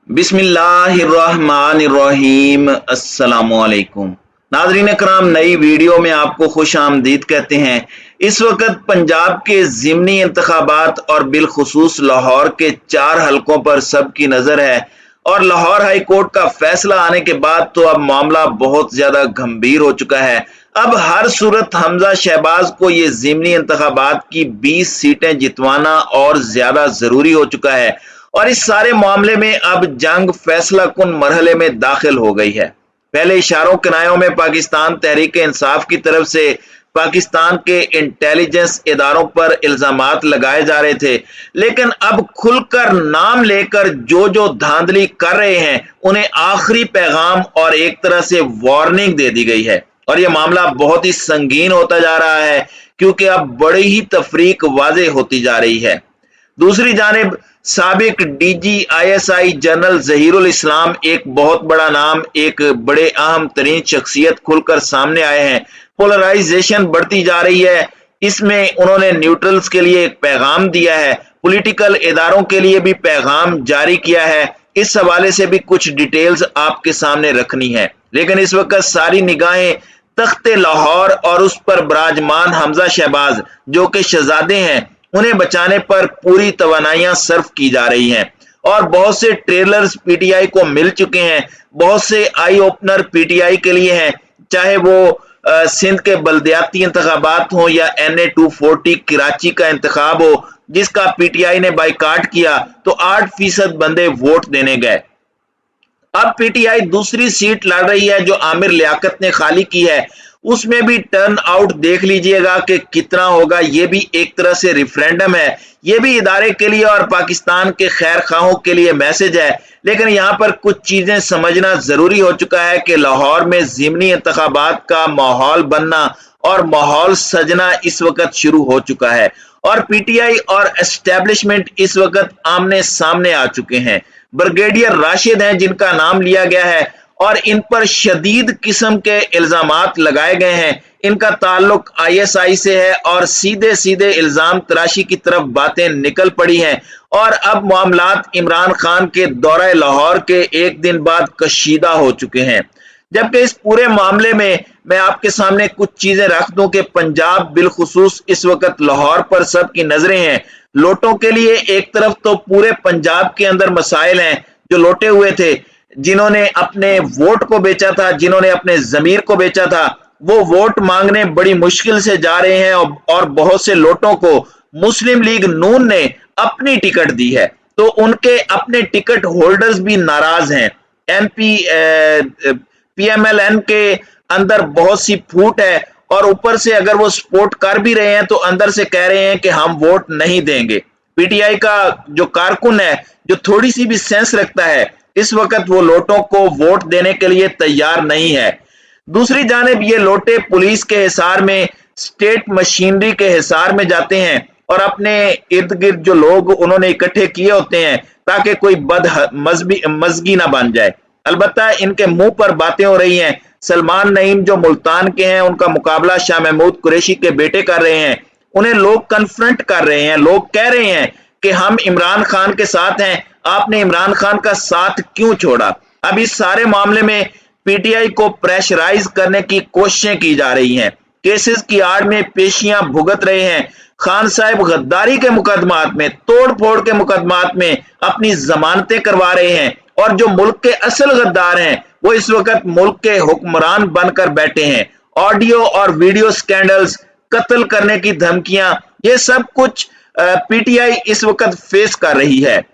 बिस्मिल्लाहिर्रहमानिर्रहीम। अस्सलामुअलैकुम नाज़रीन कराम, नई वीडियो में आपको खुश आमदीद कहते हैं। इस वक्त पंजाब के ज़िमनी इंतखाबात और बिलखुसूस लाहौर के 4 हलकों पर सबकी नज़र है और लाहौर हाई कोर्ट का फैसला आने के बाद तो अब मामला बहुत ज़्यादा गंभीर हो चुका है। अब हर सूरत हमजा शहबाज को ये ज़िमनी इंतखाबात की 20 सीटें जितवाना और ज़्यादा ज़रूरी हो चुका है और इस सारे मामले में अब जंग फैसला कुन मरहले में दाखिल हो गई है। पहले इशारों किनायों में पाकिस्तान तहरीक इंसाफ की तरफ से पाकिस्तान के इंटेलिजेंस इदारों पर इल्जामात लगाए जा रहे थे, लेकिन अब खुलकर नाम लेकर जो धांधली कर रहे हैं उन्हें आखिरी पैगाम और एक तरह से वार्निंग दे दी गई है और यह मामला बहुत ही संगीन होता जा रहा है क्योंकि अब बड़ी ही तफरीक वाज़ेह होती जा रही है। दूसरी जानिब साबिक DGISI जनरल जहीरुल इस्लाम, एक बहुत बड़ा नाम, एक बड़े अहम तरीन शख्सियत खुलकर सामने आए हैं। पोलराइजेशन बढ़ती जा रही है, इसमें उन्होंने न्यूट्रल्स के लिए एक पैगाम दिया है, पॉलिटिकल इदारों के लिए भी पैगाम जारी किया है। इस हवाले से भी कुछ डिटेल्स आपके सामने रखनी है, लेकिन इस वक्त सारी निगाहें तख्ते लाहौर और उस पर बराजमान हमजा शहबाज जो कि शहजादे हैं उन्हें बचाने पर पूरी तवानाइयां सर्फ की जा रही हैं और बहुत से ट्रेलर्स PTI को मिल चुके हैं, बहुत से आई ओपनर PTI के लिए हैं, चाहे वो सिंध के बल्दियाती इंतखाबात हो या NA-240 कराची का इंतखाब हो जिसका PTI ने बाइकाट किया तो 8% बंदे वोट देने गए। अब PTI दूसरी सीट लड़ रही है जो आमिर लियाकत ने खाली की है, उसमें भी टर्न आउट देख लीजिएगा कि कितना होगा। ये भी एक तरह से रिफरेंडम है, ये भी इदारे के लिए और पाकिस्तान के खैर खाहों के लिए मैसेज है। लेकिन यहाँ पर कुछ चीजें समझना जरूरी हो चुका है कि लाहौर में ज़िमनी इंतखाबात का माहौल बनना और माहौल सजना इस वक्त शुरू हो चुका है और PTI और एस्टेब्लिशमेंट इस वक्त आमने सामने आ चुके हैं। ब्रिगेडियर राशिद हैं जिनका नाम लिया गया है और इन पर शदीद किस्म के इल्जामात लगाए गए हैं। इनका ताल्लुक ISI से है और सीधे सीधे इल्जाम तराशी की तरफ बातें निकल पड़ी हैं और अब मामलात इमरान खान के दौरे लाहौर के एक दिन बाद कशीदा हो चुके हैं। जबकि इस पूरे मामले में मैं आपके सामने कुछ चीजें रख दूं कि पंजाब बिलखुसूस इस वक्त लाहौर पर सबकी नजरें हैं। लोटों के लिए एक तरफ तो पूरे पंजाब के अंदर मसाइल हैं, जो लोटे हुए थे, जिन्होंने अपने वोट को बेचा था, जिन्होंने अपने जमीर को बेचा था, वो वोट मांगने बड़ी मुश्किल से जा रहे हैं और बहुत से लोटों को मुस्लिम लीग नून ने अपनी टिकट दी है तो उनके अपने टिकट होल्डर्स भी नाराज हैं। MP PMLN के अंदर बहुत सी फूट है और ऊपर से अगर वो सपोर्ट कर भी रहे हैं तो अंदर से कह रहे हैं कि हम वोट नहीं देंगे। PTI का जो कारकुन है, जो थोड़ी सी भी सेंस रखता है, इस वक्त वो लोटों को वोट देने के लिए तैयार नहीं है। दूसरी जानिब ये लोटे पुलिस के हिसार में, स्टेट मशीनरी के हिसार में जाते हैं और अपने इर्द गिर्द जो लोग उन्होंने इकट्ठे किए होते हैं ताकि कोई मजगी ना बन जाए। अलबत्ता इनके मुंह पर बातें हो रही हैं। सलमान नईम जो मुल्तान के हैं, उनका मुकाबला शाह महमूद कुरैशी के बेटे कर रहे हैं। उन्हें लोग कन्फ्रंट कर रहे हैं, लोग कह रहे हैं कि हम इमरान खान के साथ हैं, आपने इमरान खान का साथ क्यों छोड़ा। अब इस सारे मामले में PTI को प्रेशराइज करने की कोशिशें की जा रही हैं। केसेस की आड़ में पेशियां भुगत रहे हैं। खान साहब गद्दारी के मुकदमात में, तोड़ फोड़ के मुकदमात में अपनी जमानतें करवा रहे हैं और जो मुल्क के असल गद्दार हैं वो इस वक्त मुल्क के हुक्मरान बनकर बैठे हैं। ऑडियो और वीडियो स्कैंडल्स, कत्ल करने की धमकियां, ये सब कुछ PTI इस वक्त फेस कर रही है।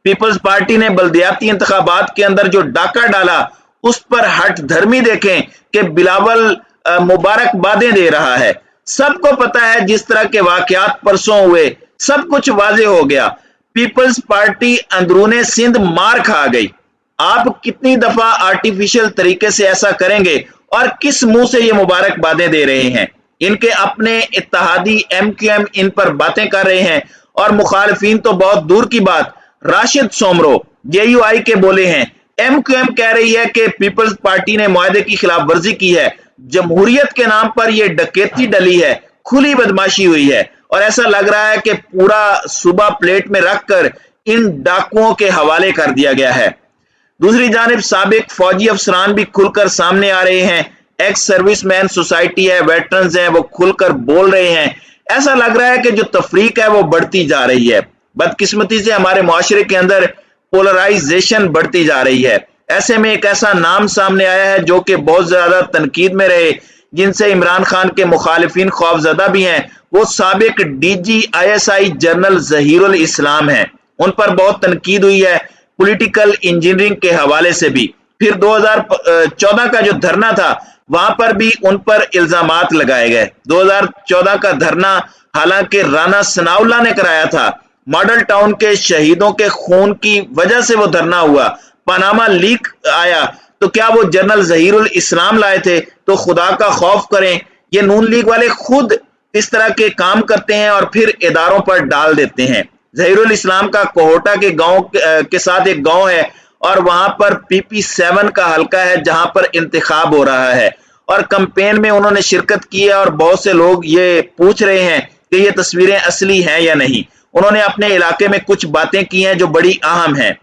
पीपल्स पार्टी ने बल्दियाती इंतखाबात के अंदर जो डाका डाला उस पर हट धर्मी देखें कि बिलावल मुबारकबादें दे रहा है। सबको पता है जिस तरह के वाकयात परसों हुए, सब कुछ वाजे हो गया। पीपल्स पार्टी अंदरूने सिंध मार खा गई। आप कितनी दफा आर्टिफिशियल तरीके से ऐसा करेंगे और किस मुंह से ये मुबारकबादें दे रहे हैं। इनके अपने इत्तेहादी MQM इन पर बातें कर रहे हैं और मुखालिफिन तो बहुत दूर की बात, राशिद सोमरो JUI के बोले हैं। MQM कह रही है कि पीपल्स पार्टी ने मुआहदे की खिलाफ वर्जी की है, जमहूरियत के नाम पर यह डकैती डली है, खुली बदमाशी हुई है और ऐसा लग रहा है कि पूरा सूबा प्लेट में रखकर इन डाकुओं के हवाले कर दिया गया है। दूसरी जानिब साबिक फौजी अफसरान भी खुलकर सामने आ रहे हैं। एक्स सर्विसमैन सोसाइटी है, वेटरन्स हैं, वो खुलकर बोल रहे हैं। ऐसा लग रहा है कि जो तफरीक है वो बढ़ती जा रही है। बदकिस्मती से हमारे मुआशरे के अंदर पोलराइजेशन बढ़ती जा रही है। ऐसे में एक ऐसा नाम सामने आया है जो कि बहुत ज्यादा तनकीद में रहे, जिनसे इमरान खान के मुखालिफिन खौफजदा भी हैं। वो साबिक DGISI जनरल जहीरुल इस्लाम हैं। उन पर बहुत तनकीद हुई है पॉलिटिकल इंजीनियरिंग के हवाले से भी। फिर 2014 का जो धरना था वहां पर भी उन पर इल्जामात लगाए गए। 2014 का धरना हालांकि राना सनाउल्लाह ने कराया था। मॉडल टाउन के शहीदों के खून की वजह से वो धरना हुआ। पनामा लीक आया तो क्या वो जनरल जहीरुल इस्लाम लाए थे? तो खुदा का खौफ करें, ये नून लीग वाले खुद इस तरह के काम करते हैं और फिर इदारों पर डाल देते हैं। जहीरुल इस्लाम का कोहोटा के गांव के साथ एक गांव है और वहां पर PP7 का हलका है जहां पर इंतखाब हो रहा है और कैंपेन में उन्होंने शिरकत की है और बहुत से लोग ये पूछ रहे हैं कि ये तस्वीरें असली हैं या नहीं। उन्होंने अपने इलाके में कुछ बातें की हैं जो बड़ी अहम हैं।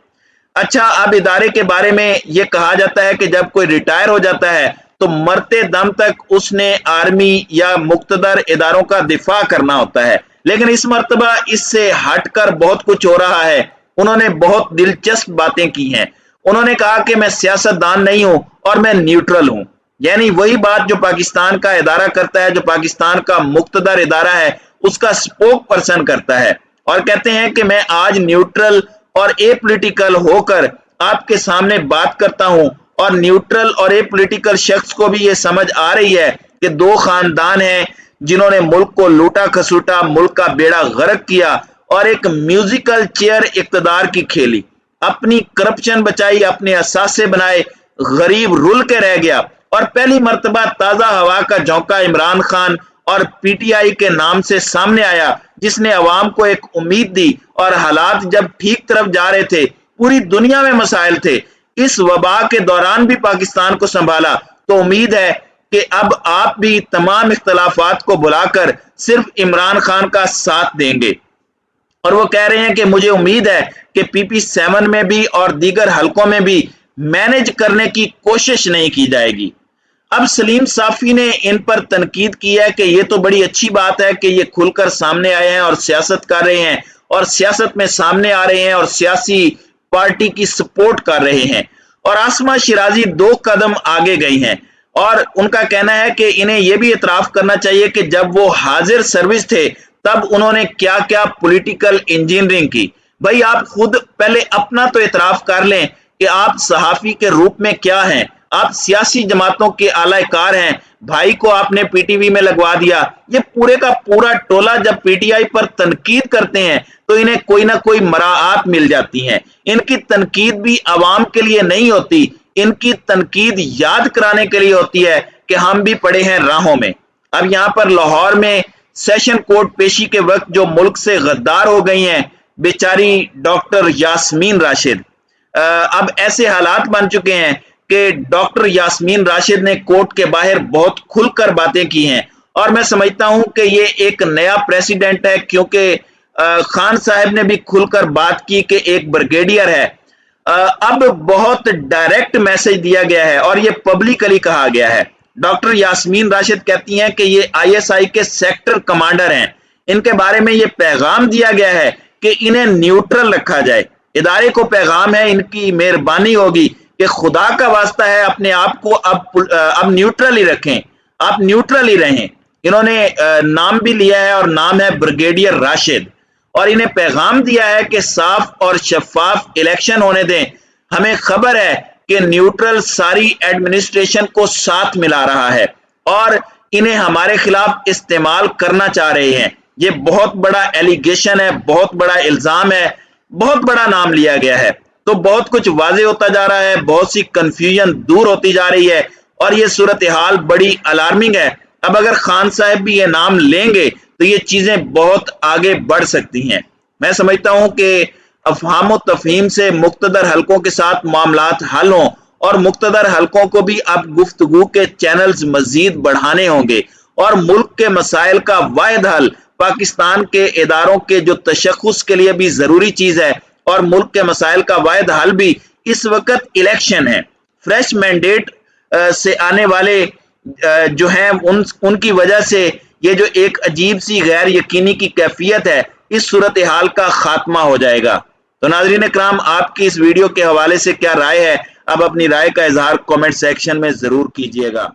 अच्छा, अब इदारे के बारे में ये कहा जाता है कि जब कोई रिटायर हो जाता है तो मरते दम तक उसने आर्मी या मुक्तदर इदारों का दिफा करना होता है, लेकिन इस मर्तबा इससे हटकर बहुत कुछ हो रहा है। उन्होंने बहुत दिलचस्प बातें की हैं। उन्होंने कहा कि मैं सियासतदान नहीं हूं और मैं न्यूट्रल हूं, यानी वही बात जो पाकिस्तान का इदारा करता है, जो पाकिस्तान का मुक्तदर इदारा है उसका स्पोक पर्सन करता है। और कहते हैं कि मैं आज न्यूट्रल और एपॉलिटिकल होकर आपके सामने बात करता हूं और न्यूट्रल और एपॉलिटिकल शख्स को भी ये समझ आ रही है कि दो खानदान हैं जिन्होंने मुल्क को लूटा खसूटा, मुल्क का बेड़ा गर्क किया और एक म्यूजिकल चेयर इक्तदार की खेली, अपनी करप्शन बचाई, अपने असासे बनाए, गरीब रुल के रह गया और पहली मर्तबा ताजा हवा का झोंका इमरान खान और PTI के नाम से सामने आया, जिसने अवाम को एक उम्मीद दी। और हालात जब ठीक तरफ जा रहे थे, पूरी दुनिया में मसाइल थे, इस वबा के दौरान भी पाकिस्तान को संभाला। तो उम्मीद है कि अब आप भी तमाम इख्तलाफात को बुलाकर सिर्फ इमरान खान का साथ देंगे। और वो कह रहे हैं कि मुझे उम्मीद है कि PP7 में भी और दीगर हलकों में भी मैनेज करने की कोशिश नहीं की जाएगी। अब सलीम साफी ने इन पर तनकीद की है कि ये तो बड़ी अच्छी बात है कि ये खुलकर सामने आए हैं और सियासत कर रहे हैं और सियासत में सामने आ रहे हैं और सियासी पार्टी की सपोर्ट कर रहे हैं। और आसमा शिराजी 2 कदम आगे गई हैं और उनका कहना है कि इन्हें यह भी इतराफ करना चाहिए कि जब वो हाजिर सर्विस थे तब उन्होंने क्या क्या पॉलिटिकल इंजीनियरिंग की। भाई आप खुद पहले अपना तो इतराफ कर लें कि आप सहाफी के रूप में क्या हैं। आप सियासी जमातों के आलाकार हैं। भाई को आपने PTV में लगवा दिया। ये पूरे का पूरा टोला जब PTI पर तनकीद करते हैं तो इन्हें कोई ना कोई मराआत मिल जाती हैं। इनकी तनकीद भी आवाम के लिए नहीं होती, इनकी तनकीद याद कराने के लिए होती है कि हम भी पड़े हैं राहों में। अब यहाँ पर लाहौर में सेशन कोर्ट पेशी के वक्त जो मुल्क से गद्दार हो गई हैं बेचारी डॉक्टर यास्मीन राशिद, अब ऐसे हालात बन चुके हैं कि डॉक्टर यास्मीन राशिद ने कोर्ट के बाहर बहुत खुलकर बातें की हैं और मैं समझता हूं कि ये एक नया प्रेसिडेंट है, क्योंकि खान साहब ने भी खुलकर बात की कि एक ब्रिगेडियर है। अब बहुत डायरेक्ट मैसेज दिया गया है और ये पब्लिकली कहा गया है। डॉक्टर यास्मीन राशिद कहती हैं कि ये ISI के सेक्टर कमांडर हैं। इनके बारे में ये पैगाम दिया गया है कि इन्हें न्यूट्रल रखा जाए। इदारे को पैगाम है, इनकी मेहरबानी होगी कि खुदा का वास्ता है अपने आप को अब न्यूट्रल ही रखें, आप न्यूट्रल ही रहें। इन्होंने नाम भी लिया है और नाम है ब्रिगेडियर राशिद और इन्हें पैगाम दिया है कि साफ और शफाफ इलेक्शन होने दें। हमें खबर है कि न्यूट्रल सारी एडमिनिस्ट्रेशन को साथ मिला रहा है और इन्हें हमारे खिलाफ इस्तेमाल करना चाह रहे हैं। ये बहुत बड़ा एलिगेशन है, बहुत बड़ा इल्जाम है, बहुत बड़ा नाम लिया गया है। तो बहुत कुछ वाजे होता जा रहा है, बहुत सी कंफ्यूजन दूर होती जा रही है और ये सूरत हाल बड़ी अलार्मिंग है। अब अगर खान साहब भी ये नाम लेंगे तो ये चीजें बहुत आगे बढ़ सकती हैं। मैं समझता हूं कि अफहाम व तफहीम से मुक्तदर हलकों के साथ मामलात हल हों और मुक्तदर हलकों को भी अब गुफ्तगू के चैनल्स मजीद बढ़ाने होंगे और मुल्क के मसाइल का वाहिद हल पाकिस्तान के इदारों के जो तशख्खुस के लिए भी जरूरी चीज है और मुल्क के मसाइल का वाहिद हल भी इस वक्त इलेक्शन है। फ्रेश मैंडेट से आने वाले जो हैं उनकी वजह से ये जो एक अजीब सी गैर यकीनी की कैफियत है, इस सूरत हाल का खात्मा हो जाएगा। तो नाज़रीन इकराम, आपकी इस वीडियो के हवाले से क्या राय है? अब अपनी राय का इजहार कमेंट सेक्शन में जरूर कीजिएगा।